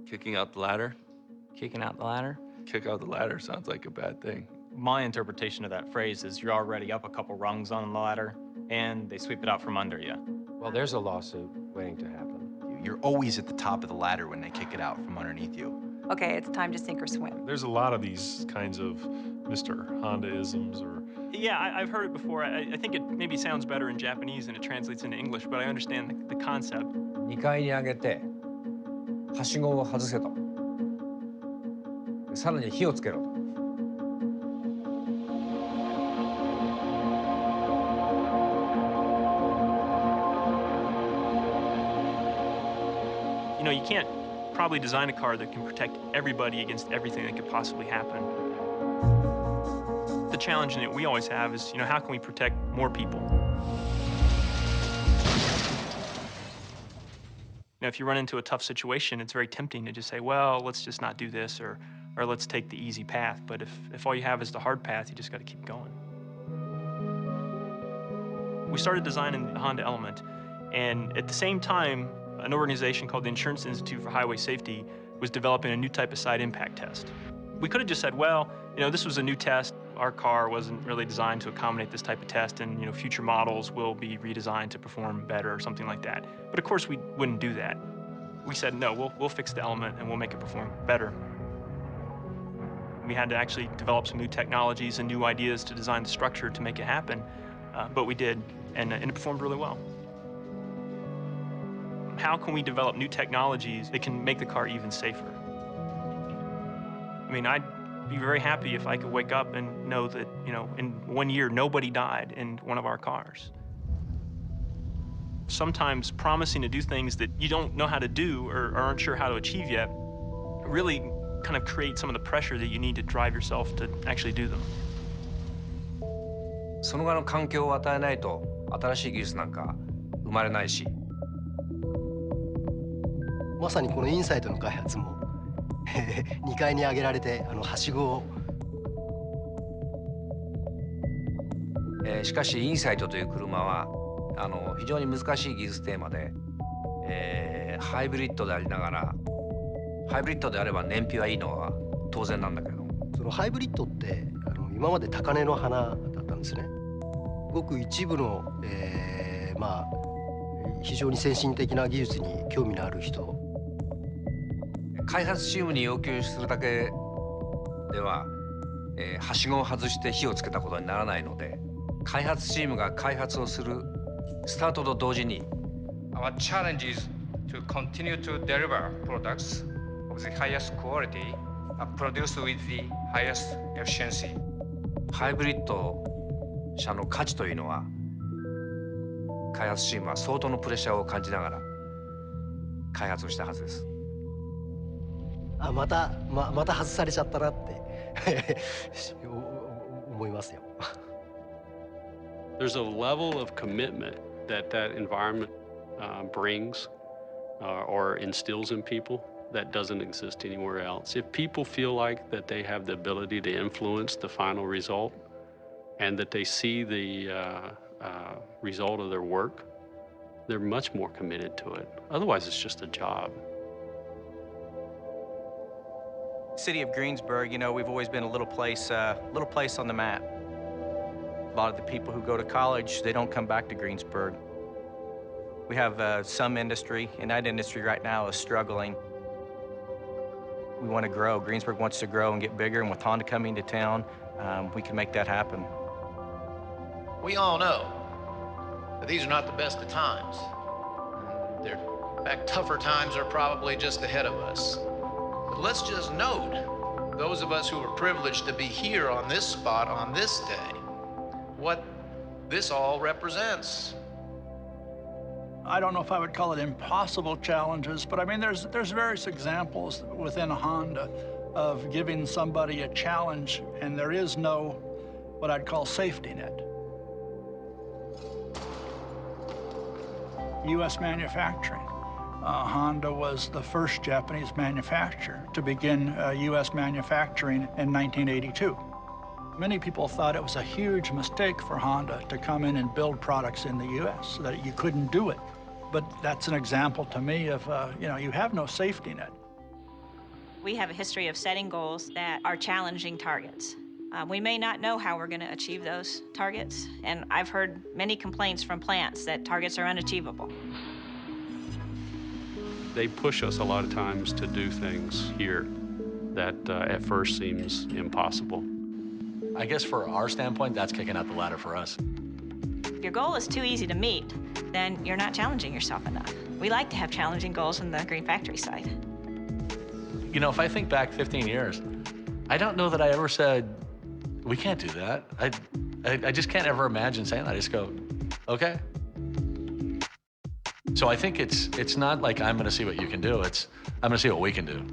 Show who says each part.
Speaker 1: Kicking out the ladder?
Speaker 2: Kicking out the ladder?
Speaker 1: Kick out the ladder sounds like a bad thing.
Speaker 2: My interpretation of that phrase is you're already up a couple rungs on the ladder, and they sweep it out from under you.
Speaker 3: Well, there's a lawsuit waiting to happen.
Speaker 4: You're always at the top of the ladder when they kick it out from underneath you.
Speaker 5: Okay, it's time to sink or swim.
Speaker 6: There's a lot of these kinds of Mr. Honda-isms or...
Speaker 7: Yeah, I've heard it before. I think it maybe sounds better in Japanese and it translates into English, but I understand the concept.
Speaker 3: 2階に上げて、はしごを外せと。さらに火をつけろと。
Speaker 7: You know, you can't probably design a car that can protect everybody against everything that could possibly happen. The challenge that we always have is, you know, how can we protect more people? You know, if you run into a tough situation, it's very tempting to just say, well, let's just not do this, or let's take the easy path. But if all you have is the hard path, you just got to keep going. We started designing the Honda Element, and at the same time, an organization called the Insurance Institute for Highway Safety was developing a new type of side impact test. We could have just said, well, you know, this was a new test. Our car wasn't really designed to accommodate this type of test, and, you know, future models will be redesigned to perform better or something like that. But of course, we wouldn't do that. We said, no, we'll fix the Element and we'll make it perform better. We had to actually develop some new technologies and new ideas to design the structure to make it happen, but we did, and it performed really well. How can we develop new technologies that can make the car even safer? I mean, I'd be very happy if I could wake up and know that, you know, in 1 year, nobody died in one of our cars. Sometimes promising to do things that you don't know how to do or aren't sure how to achieve yet really kind of create some of the pressure that you need to drive yourself to actually do them.
Speaker 3: その側の環境を与えないと新しい技術なんか生まれないし。
Speaker 8: まさにこのインサイトの開発も2階に上げられてはしごを、
Speaker 3: しかしインサイトという車は非常に難しい技術テーマで、ハイブリッドでありながらハイブリッドであれば燃費はいいのは当然なんだけど、
Speaker 8: そのハイブリッドって今まで高嶺の花だったんですね。ごく一部の、まあ非常に先進的な技術に興味のある人、
Speaker 3: 開発チームに要求するだけでは、はしごを外して火をつけたことにならないので、開発チームが開発をするスタートと同時に
Speaker 9: Our challenge is to continue to deliver products of the highest quality produced with the highest efficiency.
Speaker 3: ハイブリッド車の価値というのは開発チームは相当のプレッシャーを感じながら開発をしたはずです。
Speaker 8: また外されちゃったなって思いますよ。
Speaker 10: There's a level of commitment that environment brings or instills in people that doesn't exist anywhere else. If people feel like that they have the ability to influence the final result and that they see the result of their work, they're much more committed to it. Otherwise, it's just a job.
Speaker 11: City of Greensburg, you know, we've always been a little place on the map. A lot of the people who go to college, they don't come back to Greensburg. We have some industry, and that industry right now is struggling. We want to grow. Greensburg wants to grow and get bigger, and with Honda coming to town, we can make that happen.
Speaker 12: We all know that these are not the best of times. In fact, tougher times are probably just ahead of us. But let's just note, those of us who are privileged to be here on this spot on this day, what this all represents.
Speaker 13: I don't know if I would call it impossible challenges, but I mean, there's various examples within Honda of giving somebody a challenge, and there is no what I'd call safety net. U.S. manufacturing. Honda was the first Japanese manufacturer to begin U.S. manufacturing in 1982. Many people thought it was a huge mistake for Honda to come in and build products in the U.S., that you couldn't do it. But that's an example to me of, you know, you have no safety net.
Speaker 14: We have a history of setting goals that are challenging targets. We may not know how we're going to achieve those targets, and I've heard many complaints from plants that targets are unachievable.
Speaker 10: They push us a lot of times to do things here that at first seems impossible.
Speaker 15: I guess for our standpoint, that's kicking out the ladder for us.
Speaker 14: If your goal is too easy to meet, then you're not challenging yourself enough. We like to have challenging goals on the Green Factory side.
Speaker 15: You know, if I think back 15 years, I don't know that I ever said, we can't do that. I just can't ever imagine saying that. I just go, okay. So I think it's not like I'm gonna see what you can do, it's I'm gonna see what we can do.